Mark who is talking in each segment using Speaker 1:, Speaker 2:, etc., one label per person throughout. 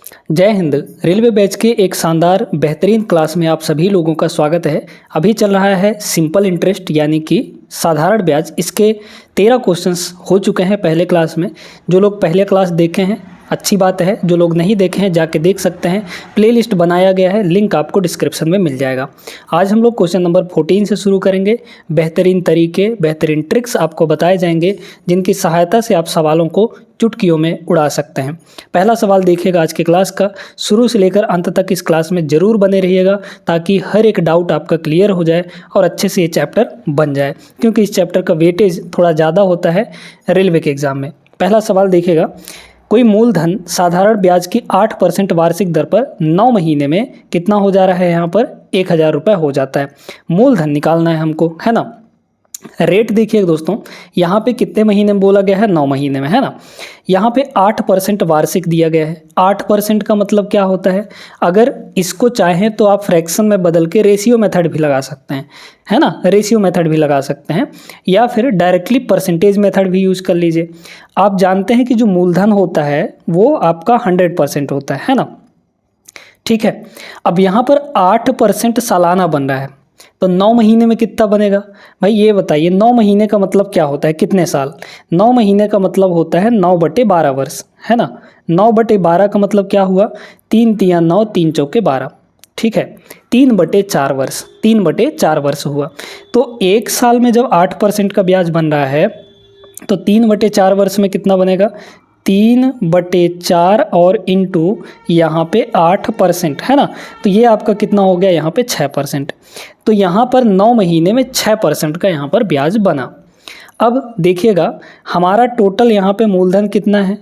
Speaker 1: जय Hind. Railway batch के एक शानदार बेहतरीन क्लास में आप सभी लोगों का स्वागत है। अभी चल रहा है सिंपल इंटरेस्ट यानी कि साधारण ब्याज। इसके 13 क्वेश्चंस हो चुके हैं पहले क्लास में। जो लोग पहले क्लास देखे हैं अच्छी बात है, जो लोग नहीं देखे हैं जाके देख सकते हैं। प्लेलिस्ट बनाया गया है, लिंक आपको डिस्क्रिप्शन में मिल जाएगा। आज हम लोग क्वेश्चन नंबर 14 से शुरू करेंगे। बेहतरीन तरीके, बेहतरीन ट्रिक्स आपको बताए जाएंगे जिनकी सहायता से आप सवालों को चुटकियों में उड़ा सकते हैं। पहला सवाल देखिएगा आज की क्लास का, शुरू से लेकर अंत तक इस क्लास में ज़रूर बने रहिएगा ताकि हर एक डाउट आपका क्लियर हो जाए और अच्छे से ये चैप्टर बन जाए, क्योंकि इस चैप्टर का वेटेज थोड़ा ज़्यादा होता है रेलवे के एग्ज़ाम में। पहला सवाल देखिएगा, कोई मूलधन साधारण ब्याज की 8% वार्षिक दर पर 9 महीने में कितना हो जा रहा है? यहाँ पर 1000 रुपये हो जाता है। मूलधन निकालना है हमको, है ना। रेट देखिए दोस्तों, यहाँ पे कितने महीने में बोला गया है? 9 महीने में, है ना। यहाँ पे 8% वार्षिक दिया गया है। 8% का मतलब क्या होता है? अगर इसको चाहें तो आप फ्रैक्शन में बदल के रेशियो मेथड भी लगा सकते हैं, है ना। रेशियो मेथड भी लगा सकते हैं या फिर डायरेक्टली परसेंटेज मेथड भी यूज़ कर लीजिए। आप जानते हैं कि जो मूलधन होता है वो आपका 100% होता है ना। ठीक है, अब यहाँ पर 8% सालाना बन रहा है तो 9 महीने में कितना बनेगा? भाई ये बताइए, 9 महीने का मतलब क्या होता है? कितने साल? 9 महीने का मतलब होता है 9/12 वर्ष, है ना। 9/12 का मतलब क्या हुआ? 3 तिया 9, 3 चौके 12। ठीक है, 3/4 वर्ष, 3/4 वर्ष हुआ। तो एक साल में जब 8% का ब्याज बन रहा है तो 3/4 वर्ष में कितना बनेगा? 3/4 और इंटू यहाँ पे 8%, है ना। तो ये आपका कितना हो गया? यहाँ पे 6%। तो यहाँ पर 9 महीने में 6% का यहाँ पर ब्याज बना। अब देखिएगा हमारा टोटल यहाँ पे मूलधन कितना है?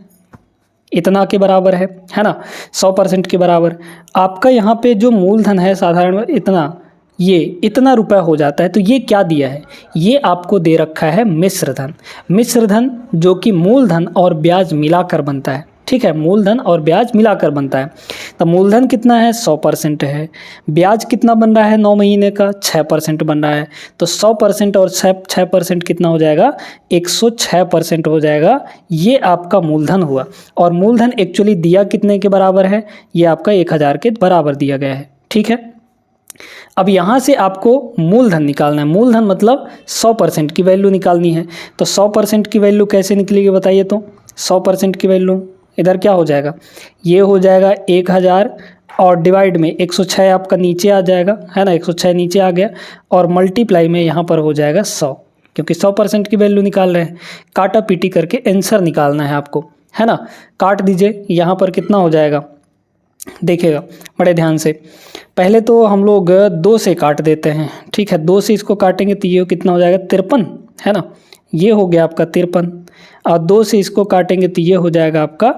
Speaker 1: इतना के बराबर है ना, 100% के बराबर। आपका यहाँ पे जो मूलधन है साधारण इतना, ये इतना रुपया हो जाता है। तो ये क्या दिया है? ये आपको दे रखा है मिश्र धन। मिश्र धन जो कि मूलधन और ब्याज मिलाकर बनता है। ठीक है, मूलधन और ब्याज मिलाकर बनता है। तो मूलधन कितना है? 100% है। ब्याज कितना बन रहा है 9 महीने का? 6% बन रहा है। तो 100% और 6% कितना हो जाएगा? 106% हो जाएगा। ये आपका मूलधन हुआ। और मूलधन एक्चुअली दिया कितने के बराबर है? ये आपका 1000 के बराबर दिया गया है। ठीक है, अब यहाँ से आपको मूलधन निकालना है। मूलधन मतलब 100% की वैल्यू निकालनी है। तो 100% की वैल्यू कैसे निकलेगी बताइए? तो 100% की वैल्यू इधर क्या हो जाएगा? ये हो जाएगा 1000 और डिवाइड में 106 आपका नीचे आ जाएगा, है ना। 106 नीचे आ गया और मल्टीप्लाई में यहाँ पर हो जाएगा 100, क्योंकि 100% की वैल्यू निकाल रहे हैं। काटा पीटी करके आंसर निकालना है आपको, है ना। काट दीजिए, यहाँ पर कितना हो जाएगा देखिएगा बड़े ध्यान से। पहले तो हम लोग 2 से काट देते हैं। ठीक है, 2 से इसको काटेंगे तो ये कितना हो जाएगा? 53, है ना। ये हो गया आपका 53 और 2 से इसको काटेंगे तो ये हो जाएगा आपका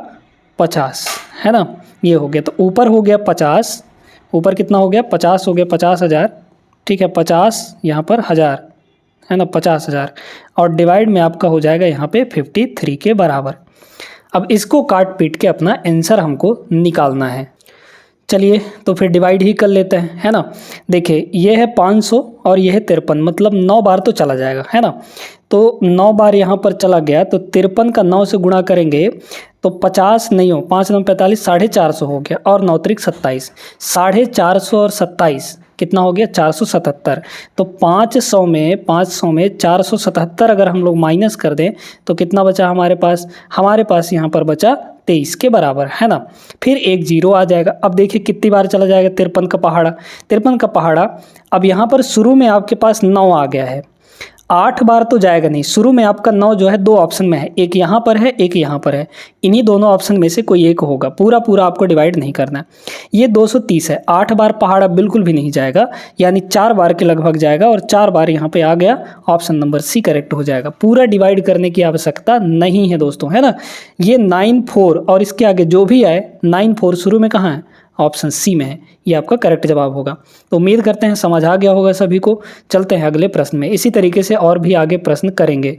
Speaker 1: 50, है ना। ये हो गया, तो ऊपर हो गया 50, ऊपर कितना हो गया? 50 हो गया, 50,000। ठीक है, 50 यहाँ पर 1000, है ना, 50,000 और डिवाइड में आपका हो जाएगा यहाँ पे 53 के बराबर। अब इसको काट पीट के अपना आंसर हमको निकालना है। चलिए तो फिर डिवाइड ही कर लेते हैं, है ना। देखिए ये है 500 और ये है 53, मतलब 9 बार तो चला जाएगा, है ना। तो 9 बार यहाँ पर चला गया तो 53 का 9 से गुणा करेंगे तो 50 नहीं हो, 5 9 45, 450 हो गया और 9 त्रिक 27, 450 और 27 कितना हो गया? 477। तो 500 में 477 अगर हम लोग माइनस कर दें तो कितना बचा हमारे पास? हमारे पास यहाँ पर बचा 23 के बराबर, है ना। फिर एक 0 आ जाएगा। अब देखिए कितनी बार चला जाएगा 53 का पहाड़ा? 53 का पहाड़ा अब यहाँ पर शुरू में आपके पास 9 आ गया है। 8 बार तो जाएगा नहीं, शुरू में आपका 9 जो है 2 ऑप्शन में है, एक यहाँ पर है एक यहाँ पर है। इन्हीं दोनों ऑप्शन में से कोई एक होगा, पूरा पूरा आपको डिवाइड नहीं करना है। ये 230 है, 8 बार पहाड़ा बिल्कुल भी नहीं जाएगा, यानी 4 बार के लगभग जाएगा और 4 बार यहाँ पे आ गया, ऑप्शन नंबर सी करेक्ट हो जाएगा। पूरा डिवाइड करने की आवश्यकता नहीं है दोस्तों, है ना। ये 94 और इसके आगे जो भी आए 94 शुरू में कहाँ है? ऑप्शन सी में है। ये आपका करेक्ट जवाब होगा। तो उम्मीद करते हैं समझ आ गया होगा सभी को। चलते हैं अगले प्रश्न में। इसी तरीके से और भी आगे प्रश्न करेंगे।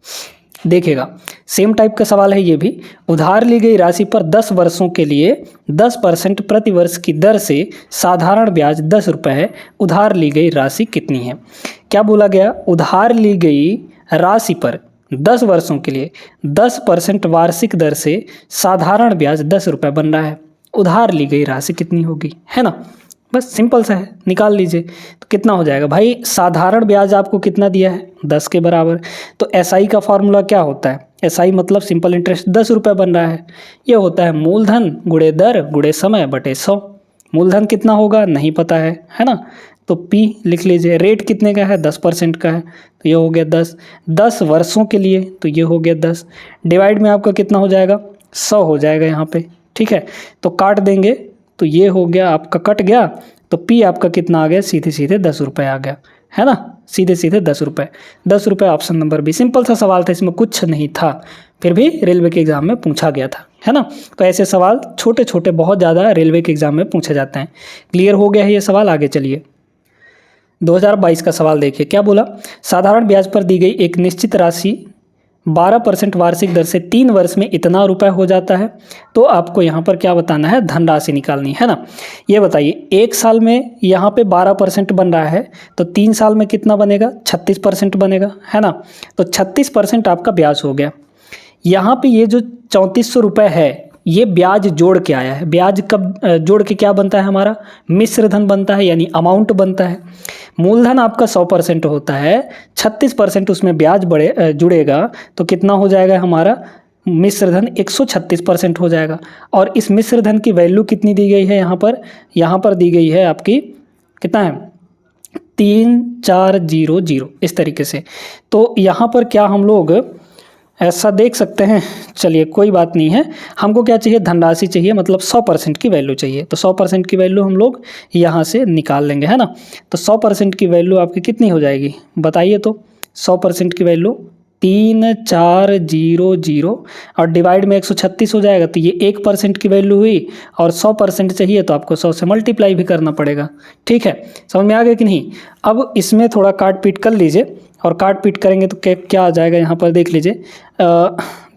Speaker 1: देखिएगा सेम टाइप का सवाल है ये भी। उधार ली गई राशि पर 10 वर्षों के लिए 10% प्रति वर्ष की दर से साधारण ब्याज 10 रुपये है। उधार ली गई राशि कितनी है? क्या बोला गया? उधार ली गई राशि पर 10 वर्षों के लिए 10% वार्षिक दर से साधारण ब्याज 10 रुपये बन रहा है। उधार ली गई राशि कितनी होगी, है ना। बस सिंपल सा है, निकाल लीजिए। तो कितना हो जाएगा भाई, साधारण ब्याज आपको कितना दिया है 10 के बराबर। तो एसआई का फॉर्मूला क्या होता है, एसआई मतलब सिंपल इंटरेस्ट, 10 रुपये बन रहा है। ये होता है मूलधन गुणे दर गुणे समय बटे 100। मूलधन कितना होगा नहीं पता है ना। तो P लिख लीजिए। रेट कितने का है 10% का है, तो ये हो गया 10 वर्षों के लिए, तो ये हो गया 10 डिवाइड में आपका कितना हो जाएगा 100 हो जाएगा यहाँ पे। ठीक है, तो काट देंगे तो ये हो गया आपका, कट गया तो P आपका कितना आ गया, सीधे सीधे 10 रुपये आ गया, है ना। सीधे सीधे 10 रुपये, 10 रुपये ऑप्शन नंबर बी। सिंपल सा सवाल था, इसमें कुछ नहीं था, फिर भी रेलवे के एग्ज़ाम में पूछा गया था, है ना। तो ऐसे सवाल छोटे छोटे बहुत ज़्यादा रेलवे के एग्ज़ाम में पूछे जाते हैं। क्लियर हो गया है ये सवाल, आगे चलिए। 2022 का सवाल देखिए, क्या बोला। साधारण ब्याज पर दी गई एक निश्चित राशि 12% वार्षिक दर से 3 वर्ष में इतना रुपए हो जाता है। तो आपको यहाँ पर क्या बताना है, धनराशि निकालनी है ना। ये बताइए, एक साल में यहाँ पे 12% बन रहा है, तो 3 साल में कितना बनेगा 36% बनेगा, है ना। तो 36% आपका ब्याज हो गया। यहाँ पे ये जो 3400 रुपये है, ये ब्याज जोड़ के आया है। ब्याज कब जोड़ के क्या बनता है हमारा, मिश्र धन बनता है, यानी अमाउंट बनता है। मूलधन आपका 100% होता है, 36% उसमें ब्याज जुड़ेगा, तो कितना हो जाएगा हमारा मिश्र धन 136% हो जाएगा। और इस मिश्र धन की वैल्यू कितनी दी गई है यहाँ पर दी गई है आपकी, कितना है 3400 इस तरीके से। तो यहाँ पर क्या हम लोग ऐसा देख सकते हैं, चलिए कोई बात नहीं है। हमको क्या चाहिए, धनराशि चाहिए, मतलब 100% की वैल्यू चाहिए। तो 100% की वैल्यू हम लोग यहाँ से निकाल लेंगे, है ना। तो 100% की वैल्यू आपकी कितनी हो जाएगी बताइए। तो 100% की वैल्यू 3400 और डिवाइड में 136 हो जाएगा, तो ये 1% की वैल्यू हुई। और 100% चाहिए तो आपको 100 से मल्टीप्लाई भी करना पड़ेगा। ठीक है, समझ में आ गया कि नहीं। अब इसमें थोड़ा काट पीट कर लीजिए, और काट पीट करेंगे तो क्या आ जाएगा यहाँ पर देख लीजिए।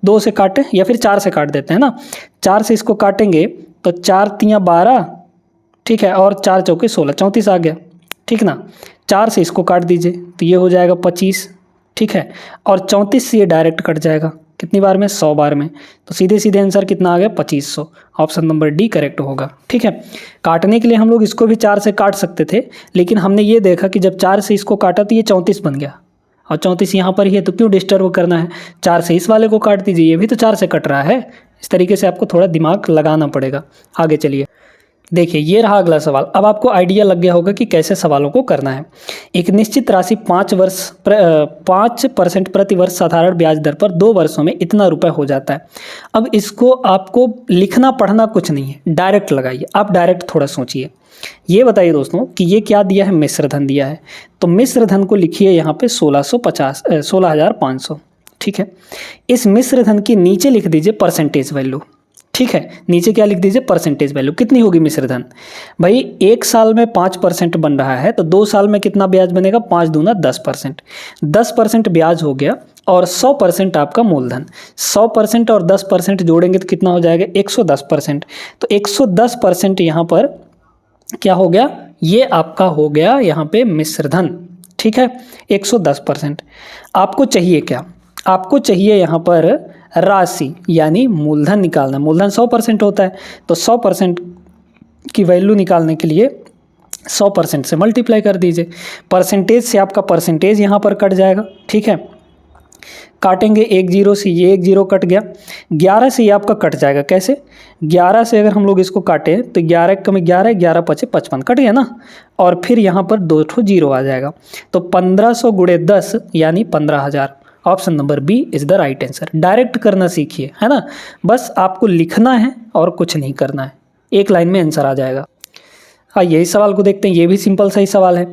Speaker 1: 2 से काटें या फिर 4 से काट देते हैं ना। 4 से इसको काटेंगे तो 4 तियाँ 12, ठीक है, और 4 चौके 16, 34 आ गया, ठीक ना। 4 से इसको काट दीजिए तो ये हो जाएगा 25, ठीक है। और 34 से ये डायरेक्ट कट जाएगा, कितनी बार में 100 बार में। तो सीधे सीधे आंसर कितना आ गया 2500। ऑप्शन नंबर डी करेक्ट होगा। ठीक है, काटने के लिए हम लोग इसको भी 4 से काट सकते थे, लेकिन हमने ये देखा कि जब 4 से इसको काटा तो ये 34 बन गया, और 34 यहाँ पर ही है, तो क्यों डिस्टर्ब करना है। 4 से इस वाले को काट दीजिए, ये भी तो 4 से कट रहा है। इस तरीके से आपको थोड़ा दिमाग लगाना पड़ेगा। आगे चलिए, देखिए ये रहा अगला सवाल। अब आपको आइडिया लग गया होगा कि कैसे सवालों को करना है। एक निश्चित राशि 5% प्रति वर्ष साधारण ब्याज दर पर 2 वर्षों में इतना रुपए हो जाता है। अब इसको आपको लिखना पढ़ना कुछ नहीं है, डायरेक्ट लगाइए। आप डायरेक्ट थोड़ा सोचिए। ये बताइए दोस्तों कि ये क्या दिया है, मिश्र धन दिया है। तो मिश्र धन को लिखिए यहाँ पे 16,500। ठीक है, इस मिश्र धन की नीचे लिख दीजिए परसेंटेज वैल्यू। ठीक है, नीचे क्या लिख दीजिए परसेंटेज वैल्यू। कितनी होगी मिश्र धन भाई, 1 साल में 5% बन रहा है, तो 2 साल में कितना ब्याज बनेगा, 5 दूना 10%। 10% ब्याज हो गया, और 100% आपका मूलधन। 100% और 10% जोड़ेंगे तो कितना हो जाएगा 110%। तो 110% यहाँ पर क्या हो गया, ये आपका हो गया यहाँ पे मिश्र धन। ठीक है, 110%। आपको चाहिए क्या, आपको चाहिए यहाँ पर राशि, यानी मूलधन निकालना। मूलधन 100% होता है, तो 100% की वैल्यू निकालने के लिए 100% से मल्टीप्लाई कर दीजिए। परसेंटेज से आपका परसेंटेज यहाँ पर कट जाएगा। ठीक है, काटेंगे 1 0 से, ये 1 0 कट गया। 11 से ये आपका कट जाएगा, कैसे 11 से अगर हम लोग इसको काटें तो 11 कम 11, 11 पचे 55 कट गया ना। और फिर यहाँ पर 2 ठो 0 आ जाएगा, तो 1500 गुणे 10 यानी 15,000। Option number B is the right answer. Direct करना सीखिए, है ना। बस आपको लिखना है और कुछ नहीं करना है, एक लाइन में आंसर आ जाएगा। यही सवाल को देखते हैं, ये भी सिंपल सा ही सवाल है।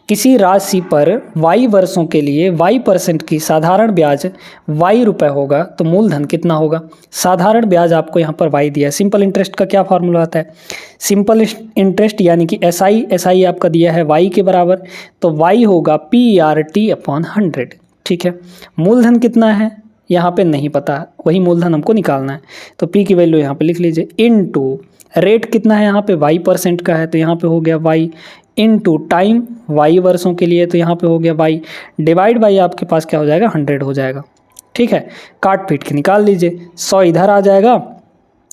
Speaker 1: किसी राशि पर y वर्षों के लिए y% की साधारण ब्याज y रुपये होगा, तो मूलधन कितना होगा। साधारण ब्याज आपको यहाँ पर y दिया है। सिंपल इंटरेस्ट का क्या फॉर्मूला आता है, सिंपल इंटरेस्ट यानी कि SI आपका दिया है y के बराबर, तो y होगा PRT/100। ठीक है, मूलधन कितना है यहाँ पे नहीं पता, वही मूलधन हमको निकालना है। तो P की वैल्यू यहाँ पे लिख लीजिए, इनटू रेट कितना है यहाँ पे y% का है, तो यहाँ पे हो गया y, इनटू टाइम y वर्षों के लिए, तो यहाँ पे हो गया y, डिवाइड बाई आपके पास क्या हो जाएगा 100 हो जाएगा। ठीक है, काट पीट के निकाल लीजिए। 100 इधर आ जाएगा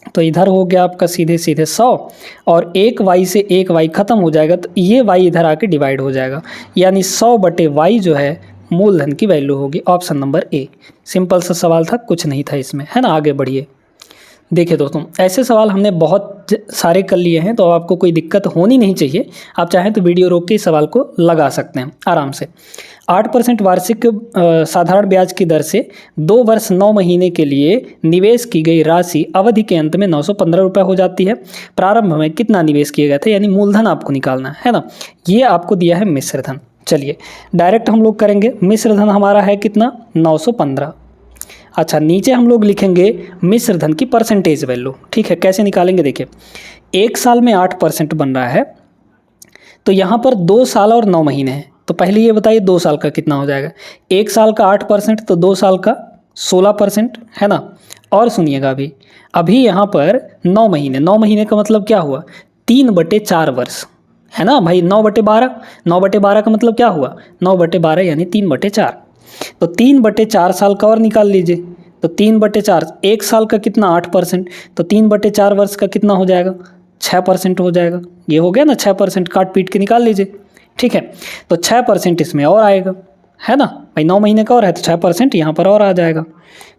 Speaker 1: तो इधर हो गया आपका सीधे सीधे 100 और एक वाई से एक वाई ख़त्म हो जाएगा तो ये वाई इधर आके डिवाइड हो जाएगा, यानी 100 बटे वाई जो है मूलधन की वैल्यू होगी। Option number A. सिंपल सा सवाल था, कुछ नहीं था इसमें, है ना। आगे बढ़िए। देखिए दोस्तों, ऐसे सवाल हमने बहुत सारे कर लिए हैं, तो अब आपको कोई दिक्कत होनी नहीं चाहिए। आप चाहें तो वीडियो रोक के इस सवाल को लगा सकते हैं आराम से। 8% वार्षिक साधारण ब्याज की दर से 2 वर्ष 9 महीने के लिए निवेश की गई राशि अवधि के अंत में 915 रुपये हो जाती है। प्रारंभ में कितना निवेश किया गया था, यानी मूलधन आपको निकालना है ना। ये आपको दिया है मिश्रधन। चलिए डायरेक्ट हम लोग करेंगे। मिश्रधन हमारा है कितना, 915। अच्छा, नीचे हम लोग लिखेंगे मिश्रधन की परसेंटेज वैल्यू। ठीक है, कैसे निकालेंगे देखिए। 1 साल में 8% बन रहा है, तो यहाँ पर 2 साल और 9 महीने हैं। तो पहले ये बताइए 2 साल का कितना हो जाएगा। 1 साल का 8% तो 2 साल का 16%, है ना। और सुनिएगा, अभी यहाँ पर 9 महीने, 9 महीने का मतलब क्या हुआ, 3/4 वर्ष, है ना भाई। 9/12, 9/12 का मतलब क्या हुआ, 9/12 यानी 3/4। तो 3/4 साल का और निकाल लीजिए। तो 3/4, 1 साल का कितना 8%, तो 3/4 वर्ष का कितना हो जाएगा, 6% हो जाएगा। ये हो गया ना 6%, काट पीट के निकाल लीजिए। ठीक है, तो 6% इसमें और आएगा, है ना भाई। 9 महीने का और है तो 6% यहाँ पर और आ जाएगा।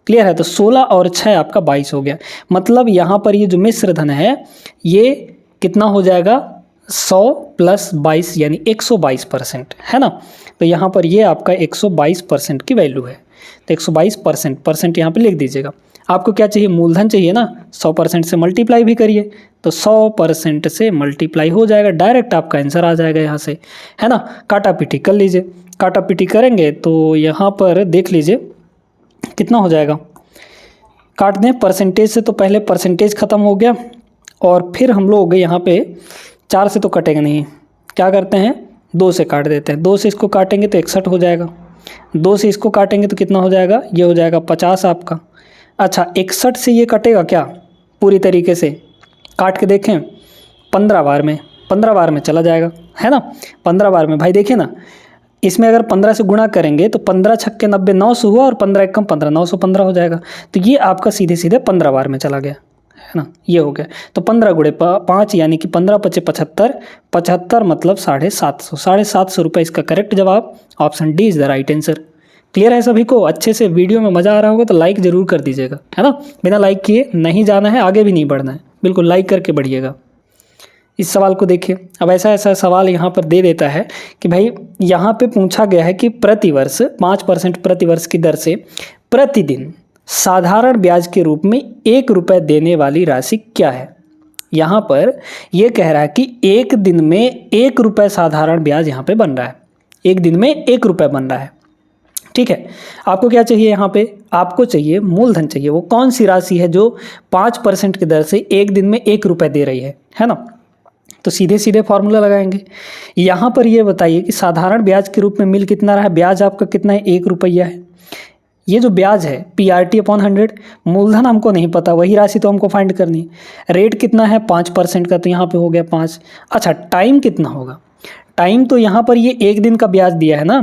Speaker 1: क्लियर है। तो 16 और 6 आपका 22 हो गया। मतलब यहाँ पर ये जो मिश्रधन है ये कितना हो जाएगा, 100 + 22 यानी 122%, है ना। तो यहाँ पर ये आपका 122% की वैल्यू है। तो 122% परसेंट यहाँ पे लिख दीजिएगा। आपको क्या चाहिए, मूलधन चाहिए ना। 100% से मल्टीप्लाई भी करिए, तो 100% से मल्टीप्लाई हो जाएगा, डायरेक्ट आपका आंसर आ जाएगा यहाँ से, है ना। काटा पीटी कर लीजिए। काटा पीटी करेंगे तो यहाँ पर देख लीजिए कितना हो जाएगा। काट दें परसेंटेज से, तो पहले परसेंटेज ख़त्म हो गया और फिर हम लोग यहाँ पे 4 से तो कटेगा नहीं, क्या करते हैं 2 से काट देते हैं। 2 से इसको काटेंगे तो 61 हो जाएगा। 2 से इसको काटेंगे तो कितना हो जाएगा, ये हो जाएगा 50 आपका। अच्छा, 61 से ये कटेगा क्या पूरी तरीके से, काट के देखें 15 बार में, 15 बार में चला जाएगा, है ना। 15 बार में भाई देखिए ना, इसमें अगर 15 से गुणा करेंगे तो 15 छक्के 90, 900 हुआ और 15 एकम 15, 915 हो जाएगा। तो ये आपका सीधे सीधे 15 बार में चला गया, है ना। ये हो गया। तो 15 × 5 यानी कि 15 × 5 = 75, 75 मतलब 750, 750 रुपये इसका करेक्ट जवाब। Option D is the right answer. Clear है सभी को। अच्छे से वीडियो में मज़ा आ रहा होगा तो लाइक ज़रूर कर दीजिएगा, है ना। बिना लाइक किए नहीं जाना है, आगे भी नहीं बढ़ना है, बिल्कुल लाइक करके बढ़िएगा। इस सवाल को देखिए। अब ऐसा सवाल यहाँ पर दे देता है कि भाई यहाँ पे पूछा गया है कि प्रतिवर्ष 5% प्रतिवर्ष की दर से प्रतिदिन साधारण ब्याज के रूप में 1 रुपये देने वाली राशि क्या है। यहाँ पर यह कह रहा है कि एक दिन में 1 रुपये साधारण ब्याज यहाँ पे बन रहा है, एक दिन में 1 रुपये बन रहा है। ठीक है, आपको क्या चाहिए यहाँ पे, आपको चाहिए मूलधन चाहिए। वो कौन सी राशि है जो 5% की दर से एक दिन में 1 रुपये दे रही है ना। तो सीधे सीधे फॉर्मूला लगाएंगे। यहाँ पर ये बताइए कि साधारण ब्याज के रूप में मिल कितना रहा है, ब्याज आपका कितना है, 1 रुपया है। ये जो ब्याज है PRT/100, मूलधन हमको नहीं पता, वही राशि तो हमको फाइंड करनी है। रेट कितना है 5% का, तो यहाँ पे हो गया 5। अच्छा, टाइम कितना होगा, टाइम तो यहाँ पर ये 1 दिन का ब्याज दिया है ना,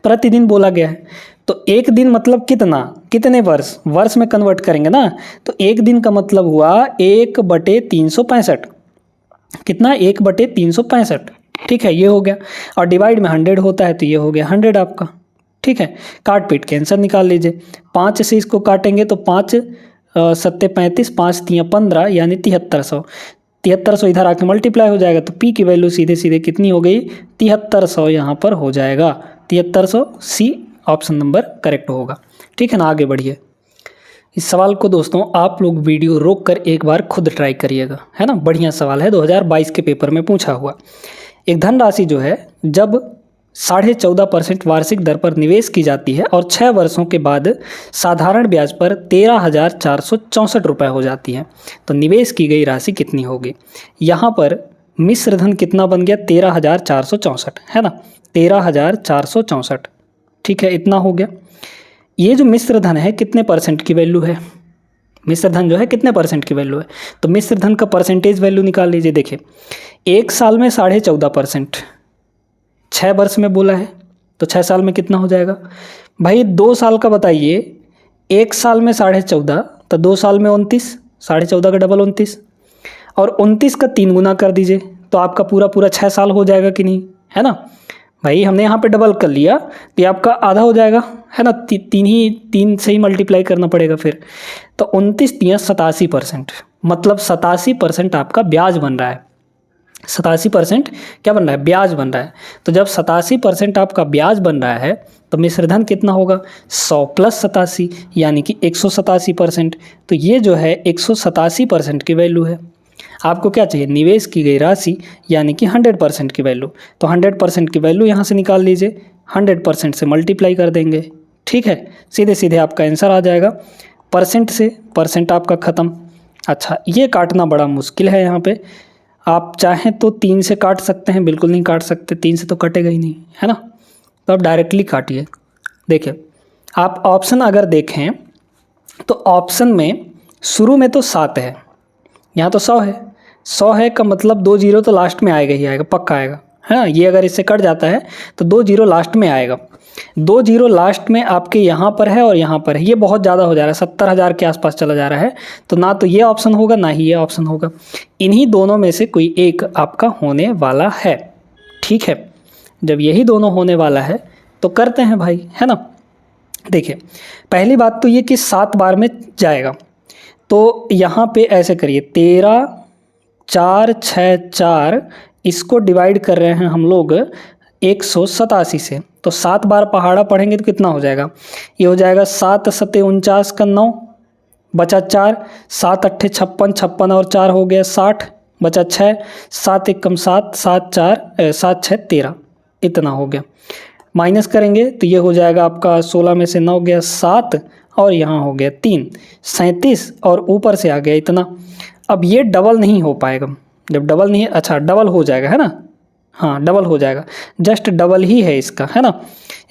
Speaker 1: प्रतिदिन बोला गया है। तो 1 दिन मतलब कितना, कितने वर्ष, वर्ष में कन्वर्ट करेंगे ना। तो 1 दिन का मतलब हुआ 1/365, कितना 1/365। ठीक है, ये हो गया। और डिवाइड में 100 होता है तो ये हो गया 100 आपका। ठीक है, काट पीट के आंसर निकाल लीजिए। 5 से इसको काटेंगे तो 5 × 7 = 35, 5 × 3 = 15 यानी 7300। 7300 इधर आके मल्टीप्लाई हो जाएगा तो पी की वैल्यू सीधे सीधे कितनी हो गई, 7300 यहाँ पर हो जाएगा। 7300 सी ऑप्शन नंबर करेक्ट होगा। ठीक है ना, आगे बढ़िए। इस सवाल को दोस्तों आप लोग वीडियो रोक कर एक बार खुद ट्राई करिएगा, है ना। बढ़िया सवाल है, 2022 के पेपर में पूछा हुआ। एक धनराशि जो है जब 14.5% वार्षिक दर पर निवेश की जाती है और 6 वर्षों के बाद साधारण ब्याज पर 13,464 रुपये हो जाती है, तो निवेश की गई राशि कितनी होगी। यहाँ पर मिश्रधन कितना बन गया, 13,464, है ना, 13,464। ठीक है, इतना हो गया। ये जो मिश्रधन है कितने परसेंट की वैल्यू है, मिश्रधन जो है कितने परसेंट की वैल्यू है, तो मिश्रधन का परसेंटेज वैल्यू निकाल लीजिए। देखिए 1 साल में 14.5%, 6 वर्ष में बोला है तो 6 साल में कितना हो जाएगा भाई। 2 साल का बताइए, 1 साल में 14.5 तो 2 साल में 29, 14.5 का डबल 29, और 29 का 3 गुना कर दीजिए तो आपका पूरा पूरा 6 साल हो जाएगा कि नहीं, है ना भाई। हमने यहाँ पे डबल कर लिया तो ये आपका आधा हो जाएगा, है ना। तीन से ही मल्टीप्लाई करना पड़ेगा फिर। तो 29 तिया 87%, मतलब 87% आपका ब्याज बन रहा है। 87% क्या बन रहा है, ब्याज बन रहा है। तो जब 87% आपका ब्याज बन रहा है तो मिश्रधन कितना होगा, 100 + 87 यानी कि 187%। तो ये जो है 187% की वैल्यू है। आपको क्या चाहिए, निवेश की गई राशि यानी कि 100% की वैल्यू। तो 100% की वैल्यू यहाँ से निकाल लीजिए, 100% से मल्टीप्लाई कर देंगे, ठीक है। सीधे सीधे आपका आंसर आ जाएगा। परसेंट से परसेंट आपका ख़त्म। अच्छा, ये काटना बड़ा मुश्किल है यहाँ पे। आप चाहें तो 3 से काट सकते हैं, बिल्कुल नहीं काट सकते, 3 से तो कटेगा ही नहीं, है ना। तो आप डायरेक्टली काटिए। देखिए, आप ऑप्शन अगर देखें तो ऑप्शन में शुरू में तो 7 है, यहाँ तो 100 है। 100 है का मतलब 2 जीरो तो लास्ट में आएगा ही आएगा, पक्का आएगा, है ना। ये अगर इससे कट जाता है तो 2 जीरो लास्ट में आएगा। 2 जीरो लास्ट में आपके यहाँ पर है और यहाँ पर है, ये बहुत ज़्यादा हो जा रहा है, 70,000 के आसपास चला जा रहा है। तो ना तो ये ऑप्शन होगा ना ही ये ऑप्शन होगा, इन्हीं दोनों में से कोई एक आपका होने वाला है, ठीक है। जब यही दोनों होने वाला है तो करते हैं भाई, है ना। देखिए, पहली बात तो ये कि 7 बार में जाएगा, तो यहाँ पे ऐसे करिए, 13 4 6 4, इसको डिवाइड कर रहे हैं हम लोग 187 से। तो 7 बार पहाड़ा पढ़ेंगे तो कितना हो जाएगा, ये हो जाएगा 7 7 49 का 9 बचा 4, 7 8 56, 56 और 4 हो गया 60, बचा 6, 7 1 7, 7 4 7 6 13, इतना हो गया। माइनस करेंगे तो ये हो जाएगा आपका 16 में से 9 गया 7 और यहाँ हो गया 3, 37 और ऊपर से आ गया इतना। अब ये डबल नहीं हो पाएगा, जब डबल नहीं, अच्छा डबल हो जाएगा, है ना, हाँ डबल हो जाएगा, जस्ट डबल ही है इसका, है ना।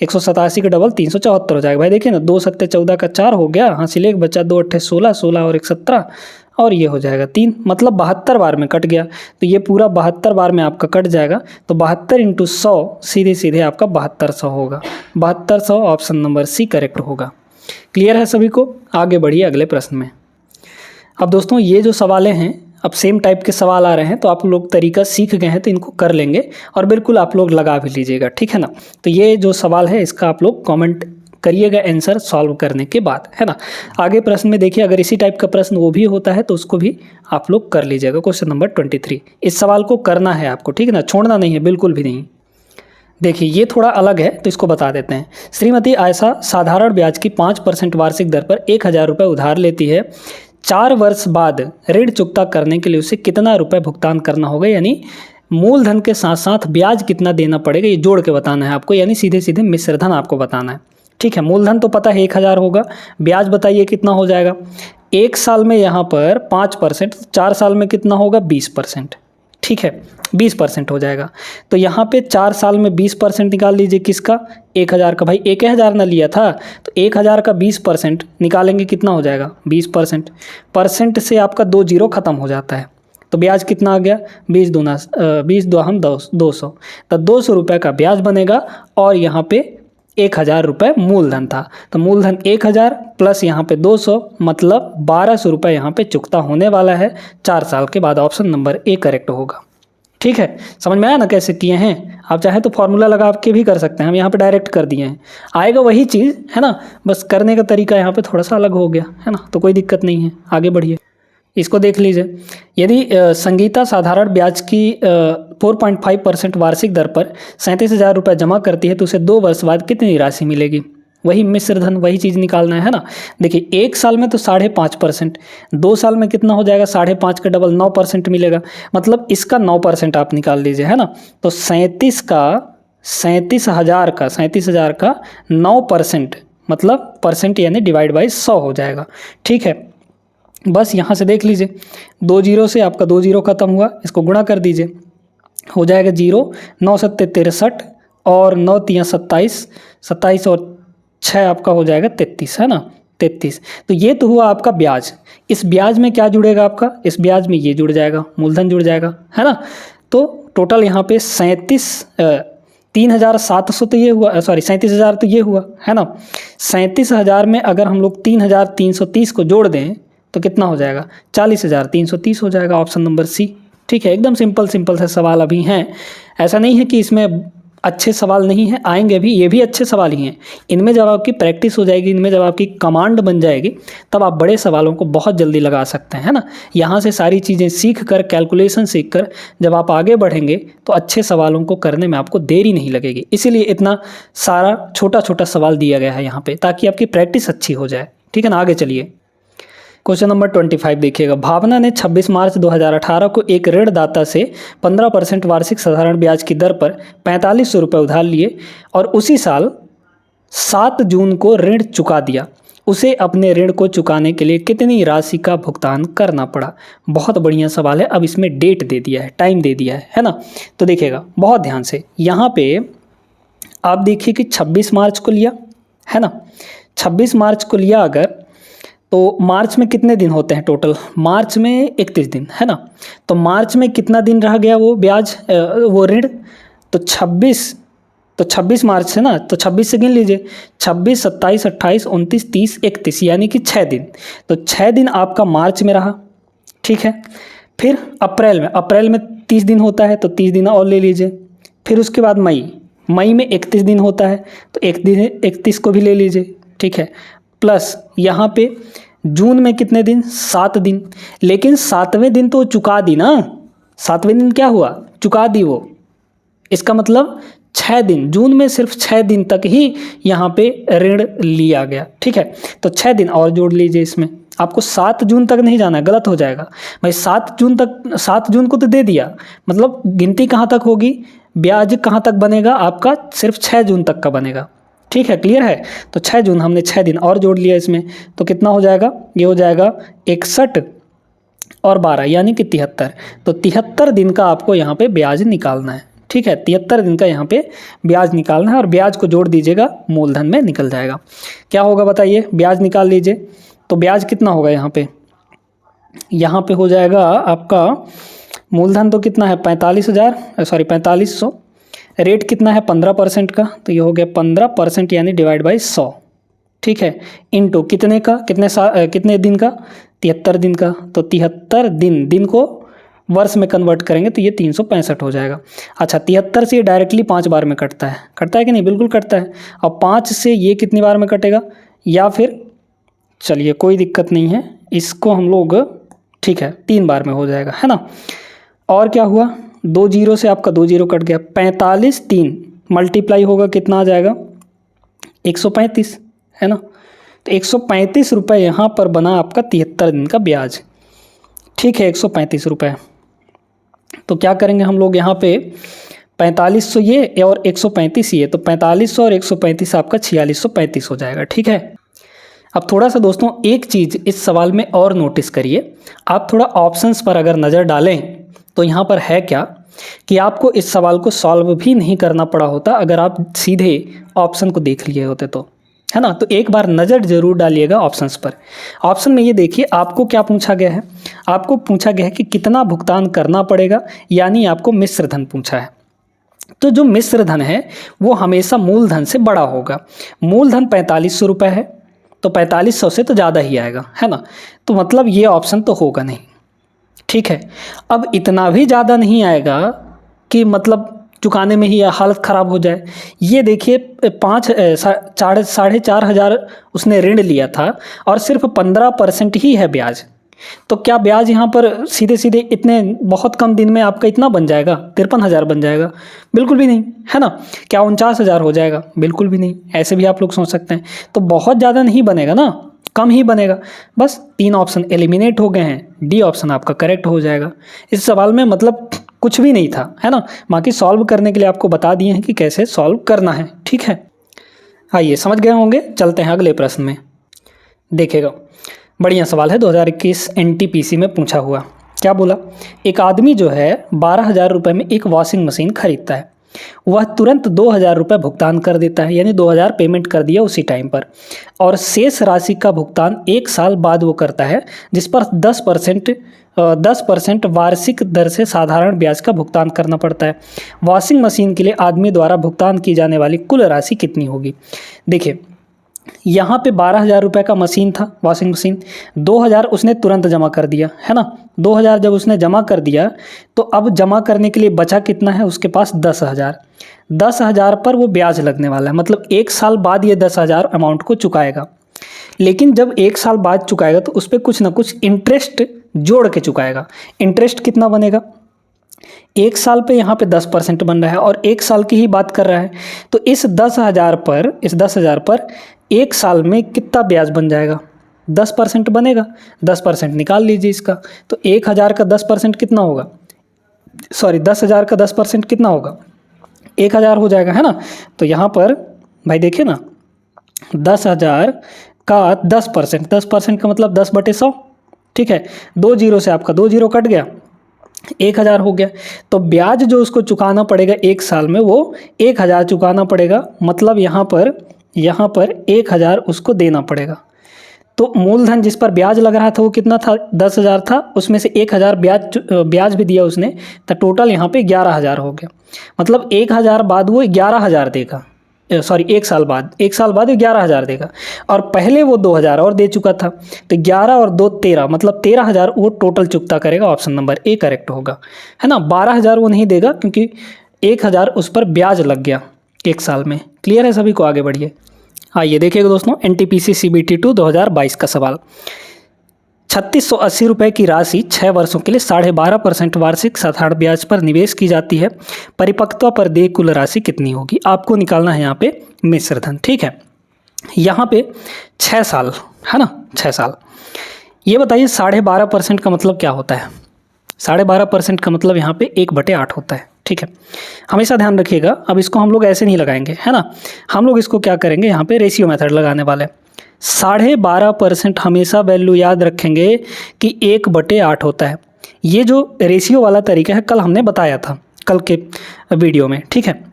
Speaker 1: 187 का डबल 374 हो जाएगा भाई। देखिए ना, 2 7 14 का 4 हो गया, हासिल एक बचा, 2 8 16, 16 और 1 17 और ये हो जाएगा 3, मतलब 72 बार में कट गया। तो ये पूरा 72 बार में आपका कट जाएगा। तो 72 × 100 सीधे सीधे आपका 7200 होगा। 7200 ऑप्शन नंबर सी करेक्ट होगा। क्लियर है सभी को, आगे बढ़िए अगले प्रश्न में। अब दोस्तों, ये जो सवालें हैं, अब सेम टाइप के सवाल आ रहे हैं, तो आप लोग तरीका सीख गए हैं तो इनको कर लेंगे और बिल्कुल आप लोग लगा भी लीजिएगा, ठीक है ना। तो ये जो सवाल है इसका आप लोग कमेंट करिएगा आंसर सॉल्व करने के बाद, है ना। आगे प्रश्न में देखिए, अगर इसी टाइप का प्रश्न वो भी होता है तो उसको भी आप लोग कर लीजिएगा। क्वेश्चन नंबर 23, इस सवाल को करना है आपको, ठीक है ना, छोड़ना नहीं है, बिल्कुल भी नहीं। देखिए, ये थोड़ा अलग है तो इसको बता देते हैं। श्रीमती आयशा साधारण ब्याज की 5% वार्षिक दर पर 1000 रुपये उधार लेती है। 4 वर्ष बाद ऋण चुकता करने के लिए उसे कितना रुपए भुगतान करना होगा, यानी मूलधन के साथ साथ ब्याज कितना देना पड़ेगा, ये जोड़ के बताना है आपको, यानी सीधे सीधे मिश्रधन आपको बताना है, ठीक है। मूलधन तो पता है 1000 होगा, ब्याज बताइए कितना हो जाएगा। 1 साल में यहाँ पर 5%, 4 साल में कितना होगा, 20%, ठीक है, 20% हो जाएगा। तो यहाँ पे 4 साल में 20% निकाल लीजिए, किसका, 1000 का। भाई 1000 ना लिया था, तो 1000 का 20% निकालेंगे, कितना हो जाएगा, 20%। परसेंट से आपका 2 जीरो खत्म हो जाता है, तो ब्याज कितना आ गया, 20 2 हम 200, तो 200 रुपये का ब्याज बनेगा। और यहाँ पे 1000 रुपये मूलधन था, तो मूलधन 1000 प्लस यहाँ पे 200, मतलब 1200 रुपये यहाँ पे चुकता होने वाला है 4 साल के बाद। ऑप्शन नंबर ए करेक्ट होगा, ठीक है। समझ में आया ना कैसे किए हैं। आप चाहे तो फॉर्मूला लगा के भी कर सकते हैं, हम यहाँ पे डायरेक्ट कर दिए हैं, आएगा वही चीज़, है ना, बस करने का तरीका यहाँ पे थोड़ा सा अलग हो गया, है ना। तो कोई दिक्कत नहीं है, आगे बढ़िए, इसको देख लीजिए। यदि संगीता साधारण ब्याज की 4.5% वार्षिक दर पर 37,000 रुपये जमा करती है तो उसे 2 वर्ष बाद कितनी राशि मिलेगी। वही मिश्रधन, वही चीज़ निकालना है ना। देखिए, 1 साल में तो 5.5%, 2 साल में कितना हो जाएगा, 5.5 का डबल 9% मिलेगा, मतलब इसका 9% आप निकाल लीजिए, है ना। तो 37,000 का 9%, मतलब परसेंट यानी डिवाइड बाई 100 हो जाएगा, ठीक है। बस यहाँ से देख लीजिए, 2 जीरो से आपका 2 जीरो खत्म हुआ, इसको गुणा कर दीजिए, हो जाएगा 0, 9 7 63 और 9 3 27, 27 और 6 आपका हो जाएगा 33, है ना, 33। तो ये तो हुआ आपका ब्याज। इस ब्याज में क्या जुड़ेगा आपका, इस ब्याज में ये जुड़ जाएगा, मूलधन जुड़ जाएगा, है ना। तो टोटल यहाँ पे 37,700 तो ये हुआ, सॉरी 37,000 तो ये हुआ, है ना। 37,000 में अगर हम लोग 3,330 को जोड़ दें तो कितना हो जाएगा 40,330 हो जाएगा, ऑप्शन नंबर सी। ठीक है, एकदम सिंपल सिंपल से सवाल अभी हैं, ऐसा नहीं है कि इसमें अच्छे सवाल नहीं है, आएंगे भी, ये भी अच्छे सवाल ही हैं। इनमें जब आपकी प्रैक्टिस हो जाएगी, इनमें जब आपकी कमांड बन जाएगी, तब आप बड़े सवालों को बहुत जल्दी लगा सकते हैं, है ना। यहाँ से सारी चीज़ें सीख कर, कैलकुलेशन सीख कर जब आप आगे बढ़ेंगे तो अच्छे सवालों को करने में आपको देरी नहीं लगेगी। इसीलिए इतना सारा छोटा छोटा सवाल दिया गया है यहाँ पे, ताकि आपकी प्रैक्टिस अच्छी हो जाए। ठीक है ना, आगे चलिए। क्वेश्चन नंबर 25 देखिएगा। भावना ने 26 मार्च 2018 को एक ऋणदाता से 15% वार्षिक साधारण ब्याज की दर पर 4500 रुपये उधार लिए और उसी साल 7 जून को ऋण चुका दिया। उसे अपने ऋण को चुकाने के लिए कितनी राशि का भुगतान करना पड़ा? बहुत बढ़िया सवाल है। अब इसमें डेट दे दिया है, टाइम दे दिया है ना। तो देखिएगा बहुत ध्यान से, यहाँ पे आप देखिए कि 26 मार्च को लिया है ना, 26 मार्च को लिया अगर, तो मार्च में कितने दिन होते हैं टोटल? मार्च में 31 दिन, है ना। तो मार्च में कितना दिन रह गया वो ब्याज, वो ऋण? तो 26 मार्च है ना, तो 26 से गिन लीजिए, 26, 27, 28, 29, 30, 31, यानी कि 6 दिन। तो 6 दिन आपका मार्च में रहा। ठीक है, फिर अप्रैल में 30 दिन होता है, तो 30 दिन और ले लीजिए। फिर उसके बाद मई में 31 दिन होता है, तो 31 को भी ले लीजिए। ठीक है, प्लस यहाँ पे जून में कितने दिन? 7 दिन। लेकिन 7वें दिन तो चुका दी ना, 7वें दिन क्या हुआ? चुका दी वो। इसका मतलब 6 दिन, जून में सिर्फ 6 दिन तक ही यहाँ पे ऋण लिया गया। ठीक है, तो 6 दिन और जोड़ लीजिए इसमें। आपको 7 जून तक नहीं जाना है, गलत हो जाएगा भाई। 7 जून को तो दे दिया, मतलब गिनती कहाँ तक होगी, ब्याज कहाँ तक बनेगा आपका? सिर्फ 6 जून तक का बनेगा। ठीक है, क्लियर है। तो 6 जून, हमने 6 दिन और जोड़ लिया इसमें, तो कितना हो जाएगा? ये हो जाएगा 61 और 12 यानी कि 73। तो 73 दिन का आपको यहाँ पे ब्याज निकालना है। ठीक है, 73 दिन का यहाँ पे ब्याज निकालना है और ब्याज को जोड़ दीजिएगा, मूलधन में निकल जाएगा। क्या होगा बताइए? ब्याज निकाल लीजिए, तो ब्याज कितना होगा यहाँ पे? यहाँ पे हो जाएगा आपका मूलधन तो कितना है? 4500। रेट कितना है? 15% का, तो ये हो गया 15% यानी डिवाइड बाई 100। ठीक है, इनटू कितने का, कितने दिन का? 73 दिन का। तो 73 दिन को वर्ष में कन्वर्ट करेंगे तो ये 365 हो जाएगा। अच्छा, 73 से ये डायरेक्टली 5 बार में कटता है कि नहीं? बिल्कुल कटता है। और 5 से ये कितनी बार में कटेगा? या फिर चलिए कोई दिक्कत नहीं है, इसको हम लोग, ठीक है, 3 बार में हो जाएगा, है ना। और क्या हुआ? 2 जीरो से आपका 2 जीरो कट गया। 45 3 मल्टीप्लाई होगा, कितना आ जाएगा? 135, है ना। तो 135 रुपये यहाँ पर बना आपका 73 दिन का ब्याज। ठीक है, 135 रुपये। तो क्या करेंगे हम लोग यहाँ पे? 4500 ये और 135 ये, तो 4500 और 135 आपका 4635 हो जाएगा। ठीक है, अब थोड़ा सा दोस्तों एक चीज़ इस सवाल में और नोटिस करिए। आप थोड़ा ऑप्शंस पर अगर नज़र डालें तो यहाँ पर है क्या कि आपको इस सवाल को सॉल्व भी नहीं करना पड़ा होता अगर आप सीधे ऑप्शन को देख लिए होते तो, है ना। तो एक बार नज़र जरूर डालिएगा ऑप्शंस पर। ऑप्शन में ये देखिए, आपको क्या पूछा गया है? आपको पूछा गया है कि कितना भुगतान करना पड़ेगा, यानी आपको मिश्र धन पूछा है। तो जो मिश्र धन है वो हमेशा मूलधन से बड़ा होगा। मूलधन 4500 रुपये है, तो 4500 से तो ज़्यादा ही आएगा, है ना। तो मतलब ये ऑप्शन तो होगा नहीं। ठीक है, अब इतना भी ज़्यादा नहीं आएगा कि मतलब चुकाने में ही हालत ख़राब हो जाए। ये देखिए 4,500 उसने ऋण लिया था और सिर्फ 15% ही है ब्याज। तो क्या ब्याज यहाँ पर सीधे सीधे इतने बहुत कम दिन में आपका इतना बन जाएगा? 53,000 बन जाएगा? बिल्कुल भी नहीं, है ना। क्या 49,000 हो जाएगा? बिल्कुल भी नहीं। ऐसे भी आप लोग सोच सकते हैं। तो बहुत ज़्यादा नहीं बनेगा ना, कम ही बनेगा। बस 3 ऑप्शन एलिमिनेट हो गए हैं, डी ऑप्शन आपका करेक्ट हो जाएगा। इस सवाल में मतलब कुछ भी नहीं था, है ना। बाकी सॉल्व करने के लिए आपको बता दिए हैं कि कैसे सॉल्व करना है। ठीक है, आइए समझ गए होंगे। चलते हैं अगले प्रश्न में। देखिएगा, बढ़िया सवाल है, 2021 NTPC में पूछा हुआ। क्या बोला? एक आदमी जो है 12,000 रुपये में एक वॉशिंग मशीन खरीदता है। वह तुरंत 2,000 रुपये भुगतान कर देता है, यानी 2,000 पेमेंट कर दिया उसी टाइम पर, और शेष राशि का भुगतान 1 साल बाद वो करता है, जिस पर 10% वार्षिक दर से साधारण ब्याज का भुगतान करना पड़ता है। वॉशिंग मशीन के लिए आदमी द्वारा भुगतान की जाने वाली कुल राशि कितनी होगी? देखिए, यहाँ पे 12,000 रुपये का मशीन था, वॉशिंग मशीन, 2,000 उसने तुरंत जमा कर दिया, है ना। 2,000 जब उसने जमा कर दिया तो अब जमा करने के लिए बचा कितना है उसके पास 10,000। 10,000 पर वो ब्याज लगने वाला है, मतलब 1 साल बाद ये 10,000 अमाउंट को चुकाएगा। लेकिन जब 1 साल बाद चुकाएगा तो उस पर कुछ ना कुछ इंटरेस्ट जोड़ के चुकाएगा। इंटरेस्ट कितना बनेगा, 1 साल पे यहाँ पे 10% बन रहा है और 1 साल की ही बात कर रहा है, तो इस 10,000 पर 1 साल में कितना ब्याज बन जाएगा, 10% बनेगा। 10% निकाल लीजिए इसका, तो 1,000 का 10% कितना होगा, सॉरी 10,000 का 10% कितना होगा, 1,000 हो जाएगा, है ना। तो यहाँ पर भाई देखिए ना, 10,000 का 10%, 10% का मतलब 10/100, ठीक है। 2 जीरो से आपका 2 जीरो कट गया, 1,000 हो गया। तो ब्याज जो उसको चुकाना पड़ेगा 1 साल में वो 1,000 चुकाना पड़ेगा, मतलब यहाँ पर 1,000 उसको देना पड़ेगा। तो मूलधन जिस पर ब्याज लग रहा था वो कितना था, 10,000 था, उसमें से 1,000 ब्याज भी दिया उसने, तो टोटल यहाँ पे 11,000 हो गया। मतलब 1,000 बाद वो 11,000 देगा, सॉरी 1 साल बाद, 1 साल बाद 11,000 देगा, और पहले वो 2,000 और दे चुका था, तो 11 और 2 13, मतलब 13,000 वो टोटल चुकता करेगा। ऑप्शन नंबर ए करेक्ट होगा, है ना। 12,000 वो नहीं देगा क्योंकि 1,000 उस पर ब्याज लग गया 1 साल में। क्लियर है सभी को, आगे बढ़िए। आइए देखिएगा दोस्तों, NTPC CBT 2 2022 का सवाल। 3,680 रुपये की राशि 6 वर्षों के लिए 12.5% वार्षिक साधारण ब्याज पर निवेश की जाती है। परिपक्वता पर देय कुल राशि कितनी होगी, आपको निकालना है यहाँ पे मिश्र धन, ठीक है। यहाँ पे 6 साल, है ना, 6 साल। ये बताइए 12.5% का मतलब क्या होता है। 12.5% का मतलब यहाँ पे 1/8 होता है, ठीक है। हमेशा ध्यान रखिएगा, अब इसको हम लोग ऐसे नहीं लगाएंगे, है ना। हम लोग इसको क्या करेंगे, यहाँ पे रेशियो मेथड लगाने वाले। 12.5% हमेशा वैल्यू याद रखेंगे कि 1/8 होता है। ये जो रेशियो वाला तरीका है कल हमने बताया था, कल के वीडियो में, ठीक है।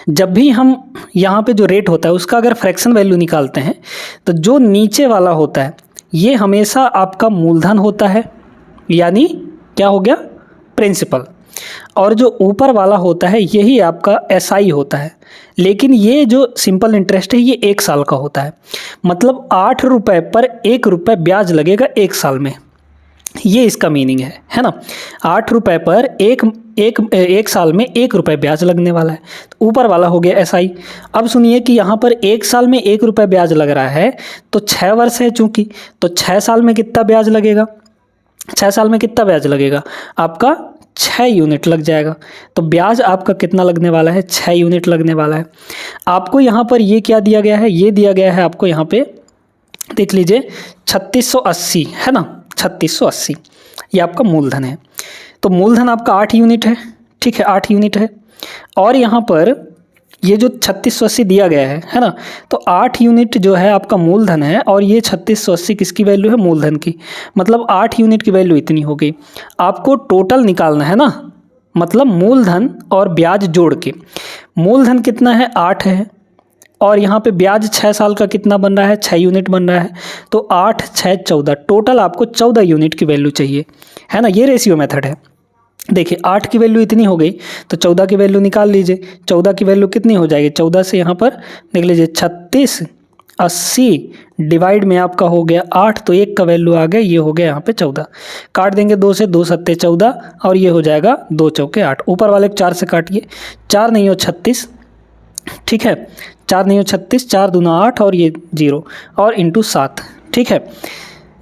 Speaker 1: जब भी हम यहाँ पे जो रेट होता है उसका अगर फ्रैक्शन वैल्यू निकालते हैं तो जो नीचे वाला होता है ये हमेशा आपका मूलधन होता है, यानी क्या हो गया, प्रिंसिपल, और जो ऊपर वाला होता है यही आपका SI होता है। लेकिन ये जो सिंपल इंटरेस्ट है ये 1 साल का होता है, मतलब 8 रुपये पर 1 रुपये ब्याज लगेगा 1 साल में, ये इसका मीनिंग है ना। 8 रुपये पर एक साल में 1 रुपये ब्याज लगने वाला है, तो ऊपर वाला हो गया SI। अब सुनिए कि यहाँ पर 1 साल में 1 रुपये ब्याज लग रहा है, तो 6 वर्ष है चूँकि, तो 6 साल में कितना ब्याज लगेगा, 6 साल में कितना ब्याज लगेगा आपका 6 यूनिट लग जाएगा। तो ब्याज आपका कितना लगने वाला है, 6 यूनिट लगने वाला है। आपको यहाँ पर ये क्या दिया गया है, ये दिया गया है आपको यहाँ पे देख लीजिए 3,680, है ना, 3,680 ये आपका मूलधन है। तो मूलधन आपका 8 यूनिट है, ठीक है, 8 यूनिट है। और यहाँ पर ये जो 3,680 दिया गया है ना, तो 8 यूनिट जो है आपका मूलधन है, और ये 3,680 किसकी वैल्यू है, मूलधन की, मतलब 8 यूनिट की वैल्यू इतनी हो गई। आपको टोटल निकालना है ना, मतलब मूलधन और ब्याज जोड़ के। मूलधन कितना है, 8 है, और यहाँ पे ब्याज 6 साल का कितना बन रहा है, 6 यूनिट बन रहा है, तो 8 6 14, टोटल आपको 14 यूनिट की वैल्यू चाहिए, है ना। ये रेशियो मेथड है। देखिए 8 की वैल्यू इतनी हो गई तो 14 की वैल्यू निकाल लीजिए। 14 की वैल्यू कितनी हो जाएगी, 14 से यहाँ पर देख लीजिए 3,680 डिवाइड में आपका हो गया 8, तो 1 का वैल्यू आ गया, ये हो गया यहाँ पे 14। काट देंगे 2 से, 2 सत्ते 14, और ये हो जाएगा 2 चौके 8। ऊपर वाले 4 से काटिए, 4 नहीं हो 36, ठीक है, 4 नहीं हो 36, 4 दूना 8 और ये 0 और इंटू 7, ठीक है।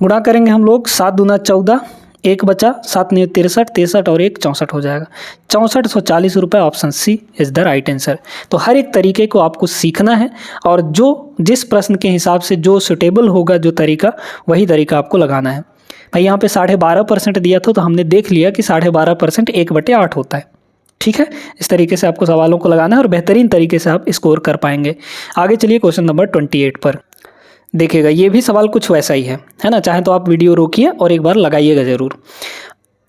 Speaker 1: गुणा करेंगे हम लोग, 7 दूना 14, 1 बचा, 7 नहीं 63, 63 और 1 64 हो जाएगा, 6440 रुपये। Option C is the right answer. तो हर एक तरीके को आपको सीखना है, और जो जिस प्रश्न के हिसाब से जो सुटेबल होगा जो तरीका, वही तरीका आपको लगाना है। भाई यहाँ पे 12.5% दिया था, तो हमने देख लिया कि 12.5% 1/8 होता है, ठीक है। इस तरीके से आपको सवालों को लगाना है और बेहतरीन तरीके से आप स्कोर कर पाएंगे। आगे चलिए क्वेश्चन नंबर 28 पर देखिएगा। ये भी सवाल कुछ वैसा ही है ना, चाहे तो आप वीडियो रोकिए और एक बार लगाइएगा ज़रूर।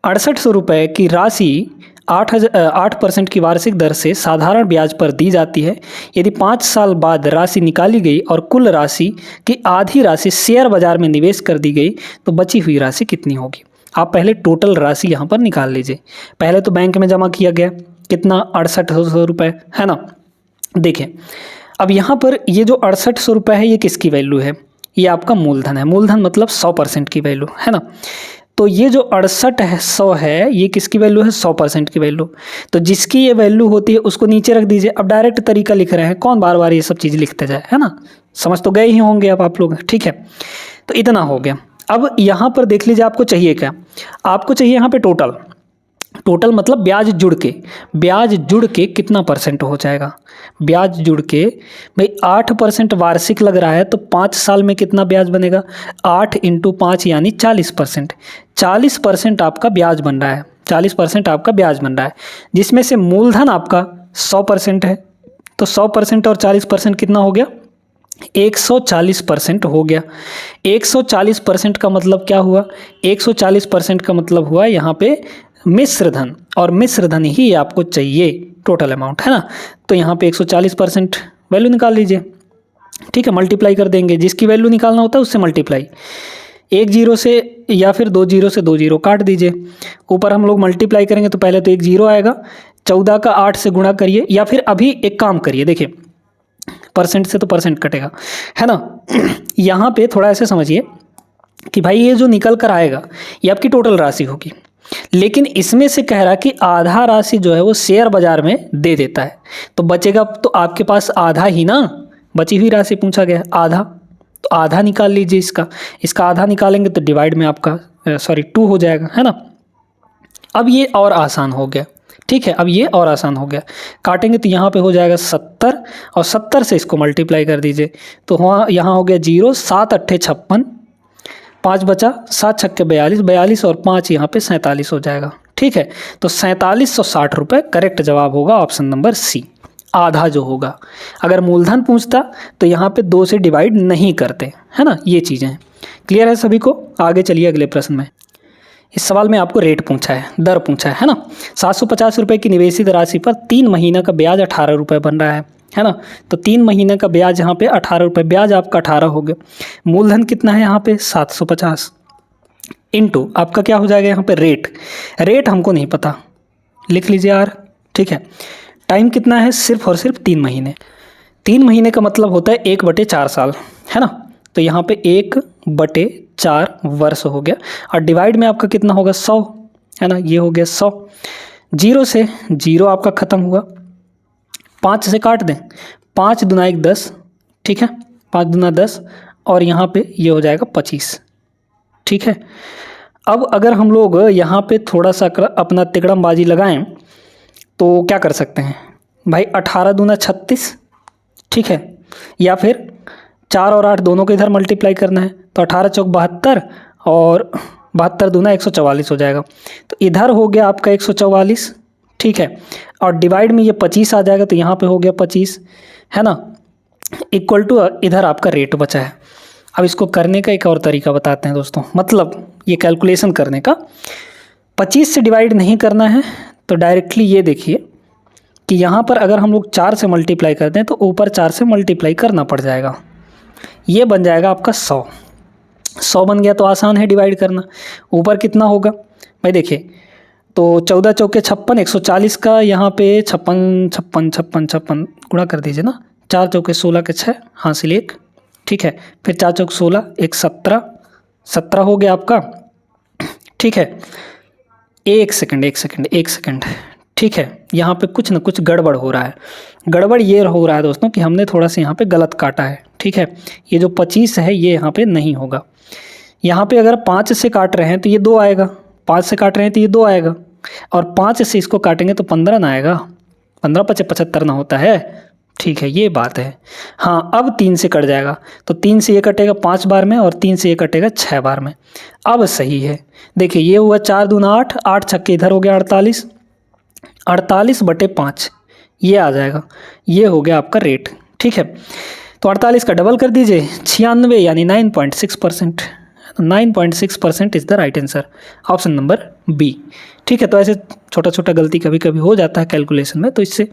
Speaker 1: 6800 रुपये की राशि 8% की वार्षिक दर से साधारण ब्याज पर दी जाती है। यदि 5 साल बाद राशि निकाली गई और कुल राशि की आधी राशि शेयर बाजार में निवेश कर दी गई तो बची हुई राशि कितनी होगी। आप पहले टोटल राशि यहाँ पर निकाल लीजिए। पहले तो बैंक में जमा किया गया कितना, 6800 रुपये, है ना। देखिए अब यहाँ पर ये जो 6800 रुपये है ये किसकी वैल्यू है? ये आपका मूलधन है। मूलधन मतलब 100% की वैल्यू, है ना। तो ये जो 6800 है ये किसकी वैल्यू है? 100% की वैल्यू। तो जिसकी ये वैल्यू होती है उसको नीचे रख दीजिए। अब डायरेक्ट तरीका लिख रहे हैं, कौन बार बार ये सब चीज़ लिखते जाए, है ना। समझ तो गए ही होंगे अब आप लोग, ठीक है। तो इतना हो गया। अब यहाँ पर देख लीजिए आपको चाहिए क्या? आपको चाहिए यहाँ पे टोटल। टोटल मतलब ब्याज जुड़ के। ब्याज जुड़ के कितना परसेंट हो जाएगा? ब्याज जुड़ के भाई 8% वार्षिक लग रहा है, तो 5 साल में कितना ब्याज बनेगा? 8 × 5 यानी 40%। 40% आपका ब्याज बन रहा है। 40% आपका ब्याज बन रहा है, जिसमें से मूलधन आपका 100% है। तो 100% और 40% कितना हो गया? 140% हो गया। 140% का मतलब क्या हुआ? 140% का मतलब हुआ यहाँ पे मिश्र धन, और मिश्र धन ही आपको चाहिए टोटल अमाउंट, है ना। तो यहाँ पे 140% वैल्यू निकाल लीजिए, ठीक है। मल्टीप्लाई कर देंगे, जिसकी वैल्यू निकालना होता है उससे मल्टीप्लाई। 1 0 से या फिर 2 0 से 2 0 काट दीजिए। ऊपर हम लोग मल्टीप्लाई करेंगे तो पहले तो 1 0 आएगा, 14 का 8 से गुणा करिए, या फिर अभी एक काम करिए, देखिए परसेंट से तो परसेंट कटेगा, है ना। यहाँ पे थोड़ा ऐसे समझिए कि भाई ये जो निकल कर आएगा ये आपकी टोटल राशि होगी, लेकिन इसमें से कह रहा कि आधा राशि जो है वो शेयर बाजार में दे देता है, तो बचेगा तो आपके पास आधा ही ना। बची हुई राशि पूछा गया आधा, तो आधा निकाल लीजिए। इसका आधा निकालेंगे तो डिवाइड में आपका 2 हो जाएगा, है ना। अब ये और आसान हो गया, ठीक है। अब ये और आसान हो गया, काटेंगे तो यहाँ पे हो जाएगा 70, और 70 से इसको मल्टीप्लाई कर दीजिए तो वहाँ यहाँ हो गया 0, 7 8 56, 5 बचा, 7 छक्के 42, 42 और 5 यहाँ पे 47 हो जाएगा, ठीक है। तो 4760 रुपये करेक्ट जवाब होगा ऑप्शन नंबर सी, आधा जो होगा। अगर मूलधन पूछता तो यहाँ पे 2 से डिवाइड नहीं करते, है ना। ये चीज़ें क्लियर है सभी को। आगे चलिए अगले प्रश्न में। इस सवाल में आपको रेट पूछा है, दर पूछा है ना। 750 रुपये की निवेशित राशि पर 3 महीने का ब्याज 18 रुपये बन रहा है ना। तो 3 महीने का ब्याज यहाँ पे 18 रुपये, ब्याज आपका 18 हो गया। मूलधन कितना है यहाँ पे? 750 इंटू आपका क्या हो जाएगा यहाँ पे? रेट हमको नहीं पता, लिख लीजिए R, ठीक है। टाइम कितना है? सिर्फ और सिर्फ 3 महीने। 3 महीने का मतलब होता है 1/4 साल, है ना। तो यहाँ पे 1/4 वर्ष हो गया, और डिवाइड में आपका कितना होगा? 100, है ना। ये हो गया 100। 0 से 0 आपका ख़त्म हुआ, 5 से काट दें, 5 दूना 1 10, ठीक है। 5 दूना 10, और यहाँ पे ये हो जाएगा 25, ठीक है। अब अगर हम लोग यहाँ पे थोड़ा सा अपना तिकड़मबाजी लगाएं तो क्या कर सकते हैं भाई? 18 दूना 36, ठीक है। या फिर 4 और 8 दोनों को इधर मल्टीप्लाई करना है, तो 18 चौक 72, और 72 दूना 144 हो जाएगा। तो इधर हो गया आपका 144, ठीक है। और डिवाइड में ये 25 आ जाएगा, तो यहाँ पे हो गया 25, है ना। इक्वल टू इधर आपका रेट बचा है। अब इसको करने का एक और तरीका बताते हैं दोस्तों, मतलब ये कैलकुलेशन करने का। 25 से डिवाइड नहीं करना है तो डायरेक्टली ये देखिए कि यहाँ पर अगर हम लोग 4 से मल्टीप्लाई करते हैं तो ऊपर 4 से मल्टीप्लाई करना पड़ जाएगा। ये बन जाएगा आपका 100 बन गया, तो आसान है डिवाइड करना। ऊपर कितना होगा भाई? देखिए तो 14 चौके 56, 140 का यहाँ पे 56 गुणा कर दीजिए ना। 4 चौके 16 के 6 हासिल 1, ठीक है। फिर 4 चौक 16, 1 17 हो गया आपका, ठीक है। एक सेकंड, ठीक है। यहाँ पे कुछ ना कुछ गड़बड़ हो रहा है। गड़बड़ ये हो रहा है दोस्तों कि हमने थोड़ा सा यहाँ पे गलत काटा है, ठीक है। ये जो 25 है ये यहाँ पे नहीं होगा। यहाँ पे अगर 5 से काट रहे हैं तो ये 2 आएगा, 5 से काट रहे हैं तो ये 2 आएगा, और 5 से इसको काटेंगे तो 15 ना आएगा। 15 × 5 = 75 ना होता है, ठीक है। ये बात है। हाँ, अब 3 से कट जाएगा, तो 3 से ये कटेगा 5 बार में, और 3 से ये कटेगा 6 बार में। अब सही है। देखिए ये हुआ 4 दूना 8, 8 छक्के इधर हो गया 48, 48/5 ये आ जाएगा। ये हो गया आपका रेट, ठीक है। तो 48 का डबल कर दीजिए, 96 यानी 9.6%। 9.6% is the right answer, option number B, ठीक है। तो ऐसे छोटा छोटा गलती कभी कभी हो जाता है कैलकुलेशन में, तो इससे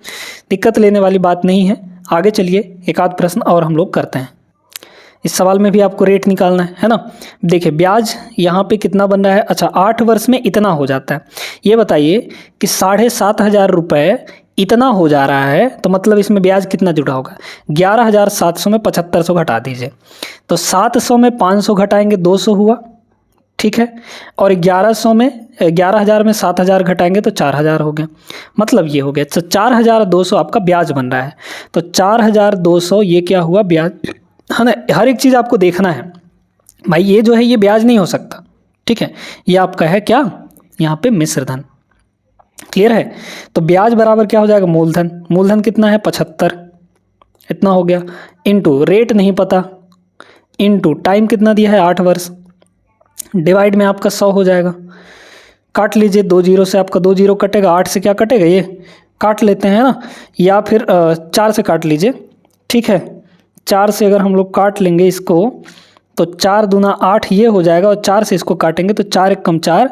Speaker 1: दिक्कत लेने वाली बात नहीं है। आगे चलिए एक आध प्रश्न और हम लोग करते हैं। इस सवाल में भी आपको रेट निकालना है ना। देखिए ब्याज यहाँ पे कितना बन रहा है? अच्छा, 8 वर्ष में इतना हो जाता है। ये बताइए कि 7,500 रुपये इतना हो जा रहा है तो मतलब इसमें ब्याज कितना जुड़ा होगा। 11,700 में 7,500 घटा दीजिए, तो 700 में 500 घटाएंगे 200 हुआ, ठीक है। और 11,000 में 7,000 घटाएंगे तो 4,000 हो गया, मतलब ये हो गया। तो 4,200 आपका ब्याज बन रहा है। तो 4,200 ये क्या हुआ, ब्याज, है ना। हर एक चीज़ आपको देखना है भाई, ये जो है ये ब्याज नहीं हो सकता, ठीक है। ये आपका है क्या, यहाँ पे मिश्र धन, क्लियर है। तो ब्याज बराबर क्या हो जाएगा, मूलधन। मूलधन कितना है 75, इतना हो गया, इनटू रेट नहीं पता, इनटू टाइम कितना दिया है 8 वर्ष, डिवाइड में आपका 100 हो जाएगा। काट लीजिए, 2 जीरो से आपका 2 जीरो कटेगा, 8 से क्या कटेगा, ये काट लेते हैं ना, या फिर 4 से काट लीजिए, ठीक है। 4 से अगर हम लोग काट लेंगे इसको तो 4 दूना 8 ये हो जाएगा, और 4 से इसको काटेंगे तो 4 एक कम 4,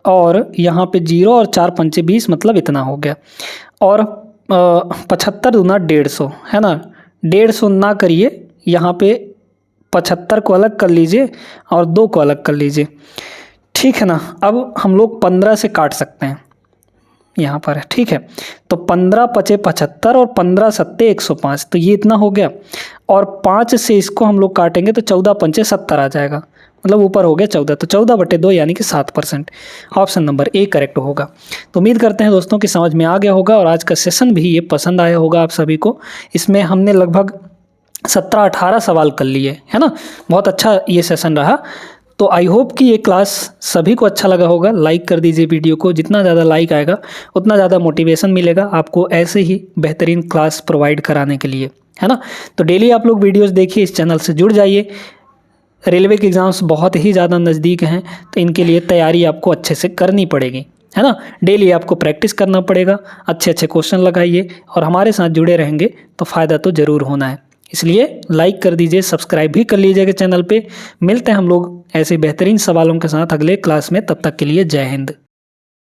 Speaker 1: और यहाँ पे 0 और 4 पंचे 20, मतलब इतना हो गया। और 75 दूना 150, है ना। 150 ना करिए, यहाँ पे 75 को अलग कर लीजिए और 2 को अलग कर लीजिए, ठीक है ना। अब हम लोग 15 से काट सकते हैं यहाँ पर, ठीक है। तो 15 पचे 75 और 15 सत्ते 105, तो ये इतना हो गया। और 5 से इसको हम लोग काटेंगे तो 14 पंचे 70 आ जाएगा, मतलब ऊपर हो गया 14, तो 14/2 यानी कि 7%। ऑप्शन नंबर ए करेक्ट होगा। तो उम्मीद करते हैं दोस्तों कि समझ में आ गया होगा, और आज का सेशन भी ये पसंद आया होगा आप सभी को। इसमें हमने लगभग 17-18 सवाल कर लिए, है ना। बहुत अच्छा ये सेशन रहा। तो आई होप कि ये क्लास सभी को अच्छा लगा होगा। लाइक कर दीजिए वीडियो को, जितना ज़्यादा लाइक आएगा उतना ज़्यादा मोटिवेशन मिलेगा आपको ऐसे ही बेहतरीन क्लास प्रोवाइड कराने के लिए, है ना। तो डेली आप लोग वीडियोस देखिए, इस चैनल से जुड़ जाइए। रेलवे के एग्ज़ाम्स बहुत ही ज़्यादा नज़दीक हैं, तो इनके लिए तैयारी आपको अच्छे से करनी पड़ेगी, है ना। डेली आपको प्रैक्टिस करना पड़ेगा, अच्छे अच्छे क्वेश्चन लगाइए, और हमारे साथ जुड़े रहेंगे तो फ़ायदा तो ज़रूर होना है। इसलिए लाइक कर दीजिए, सब्सक्राइब भी कर लीजिएगा चैनल पे। मिलते हैं हम लोग ऐसे बेहतरीन सवालों के साथ अगले क्लास में, तब तक के लिए जय हिंद।